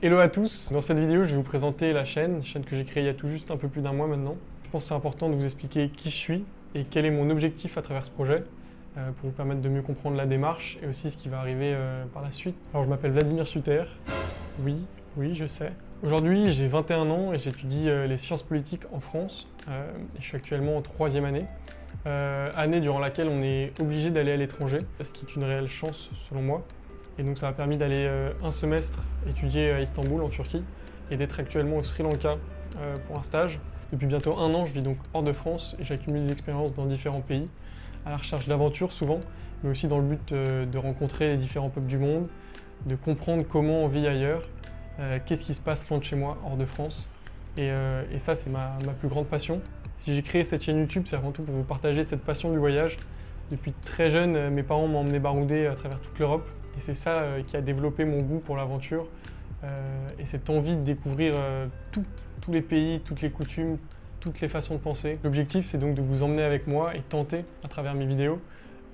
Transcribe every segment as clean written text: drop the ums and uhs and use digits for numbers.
Hello à tous, dans cette vidéo je vais vous présenter la chaîne que j'ai créée il y a tout juste un peu plus d'un mois maintenant. Je pense que c'est important de vous expliquer qui je suis et quel est mon objectif à travers ce projet pour vous permettre de mieux comprendre la démarche et aussi ce qui va arriver par la suite. Alors je m'appelle Vladimir Suter, oui je sais. Aujourd'hui j'ai 21 ans et j'étudie les sciences politiques en France et je suis actuellement en 3e année. Année durant laquelle on est obligé d'aller à l'étranger, ce qui est une réelle chance selon moi. Et donc ça m'a permis d'aller un semestre étudier à Istanbul en Turquie et d'être actuellement au Sri Lanka pour un stage. Depuis bientôt un an, je vis donc hors de France et j'accumule des expériences dans différents pays, à la recherche d'aventures souvent, mais aussi dans le but de rencontrer les différents peuples du monde, de comprendre comment on vit ailleurs, qu'est-ce qui se passe loin de chez moi, hors de France. Et ça, c'est ma plus grande passion. Si j'ai créé cette chaîne YouTube, c'est avant tout pour vous partager cette passion du voyage. Depuis très jeune, mes parents m'ont emmené barouder à travers toute l'Europe. Et c'est ça qui a développé mon goût pour l'aventure et cette envie de découvrir tous les pays, toutes les coutumes, toutes les façons de penser. L'objectif, c'est donc de vous emmener avec moi et tenter, à travers mes vidéos,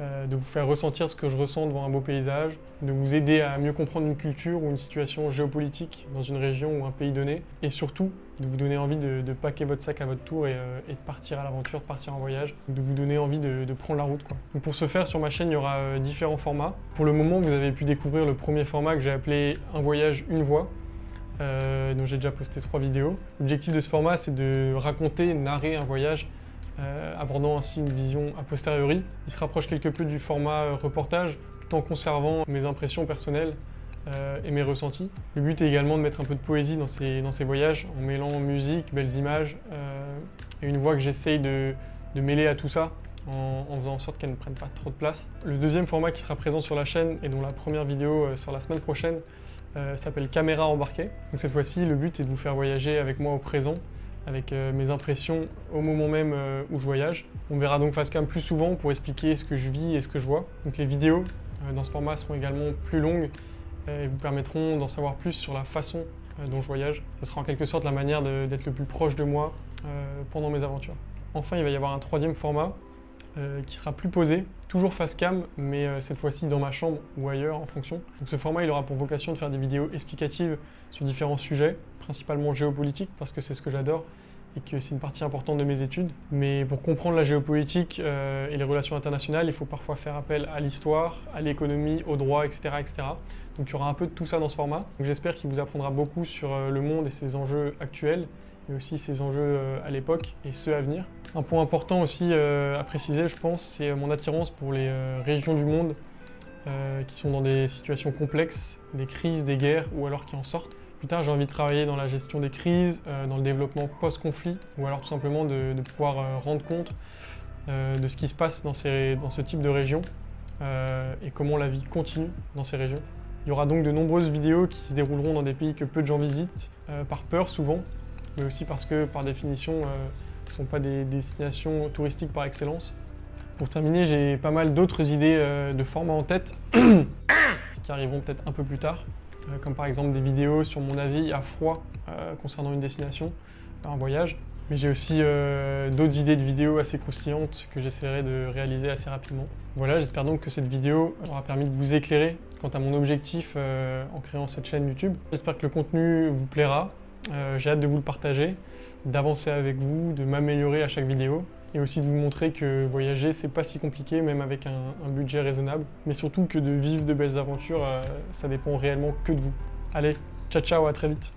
de vous faire ressentir ce que je ressens devant un beau paysage, de vous aider à mieux comprendre une culture ou une situation géopolitique dans une région ou un pays donné, et surtout de vous donner envie de packer votre sac à votre tour et de partir à l'aventure, de partir en voyage, de vous donner envie de prendre la route, quoi. Donc pour ce faire, sur ma chaîne, il y aura différents formats. Pour le moment, vous avez pu découvrir le premier format que j'ai appelé « Un voyage, une voix ». Donc j'ai déjà posté 3 vidéos. L'objectif de ce format, c'est de raconter, narrer un voyage, abordant ainsi une vision a posteriori. Il se rapproche quelque peu du format reportage, tout en conservant mes impressions personnelles et mes ressentis. Le but est également de mettre un peu de poésie dans ces voyages, en mêlant musique, belles images et une voix que j'essaye de mêler à tout ça, en faisant en sorte qu'elle ne prenne pas trop de place. Le deuxième format qui sera présent sur la chaîne et dont la première vidéo sort la semaine prochaine s'appelle Caméra embarquée. Donc cette fois-ci, le but est de vous faire voyager avec moi au présent, avec mes impressions au moment même où je voyage. On verra donc face cam plus souvent pour expliquer ce que je vis et ce que je vois. Donc les vidéos dans ce format seront également plus longues et vous permettront d'en savoir plus sur la façon dont je voyage. Ce sera en quelque sorte la manière d'être le plus proche de moi pendant mes aventures. Enfin, il va y avoir un 3e format qui sera plus posé, toujours face cam, mais cette fois-ci dans ma chambre ou ailleurs en fonction. Donc ce format, il aura pour vocation de faire des vidéos explicatives sur différents sujets, principalement géopolitiques, parce que c'est ce que j'adore et que c'est une partie importante de mes études. Mais pour comprendre la géopolitique et les relations internationales, il faut parfois faire appel à l'histoire, à l'économie, au droit, etc., etc. Donc il y aura un peu de tout ça dans ce format. Donc j'espère qu'il vous apprendra beaucoup sur le monde et ses enjeux actuels, mais aussi ses enjeux à l'époque et ceux à venir. Un point important aussi à préciser, je pense, c'est mon attirance pour les régions du monde qui sont dans des situations complexes, des crises, des guerres ou alors qui en sortent. Plus tard, j'ai envie de travailler dans la gestion des crises, dans le développement post-conflit ou alors tout simplement de pouvoir rendre compte de ce qui se passe dans ce type de région et comment la vie continue dans ces régions. Il y aura donc de nombreuses vidéos qui se dérouleront dans des pays que peu de gens visitent, par peur souvent, mais aussi parce que par définition, ce ne sont pas des destinations touristiques par excellence. Pour terminer, j'ai pas mal d'autres idées de formats en tête, qui arriveront peut-être un peu plus tard, comme par exemple des vidéos sur mon avis à froid concernant une destination, un voyage. Mais j'ai aussi d'autres idées de vidéos assez croustillantes que j'essaierai de réaliser assez rapidement. Voilà, j'espère donc que cette vidéo aura permis de vous éclairer quant à mon objectif en créant cette chaîne YouTube. J'espère que le contenu vous plaira. J'ai hâte de vous le partager, d'avancer avec vous, de m'améliorer à chaque vidéo et aussi de vous montrer que voyager c'est pas si compliqué même avec un budget raisonnable, mais surtout que de vivre de belles aventures ça dépend réellement que de vous. Allez, ciao ciao, à très vite.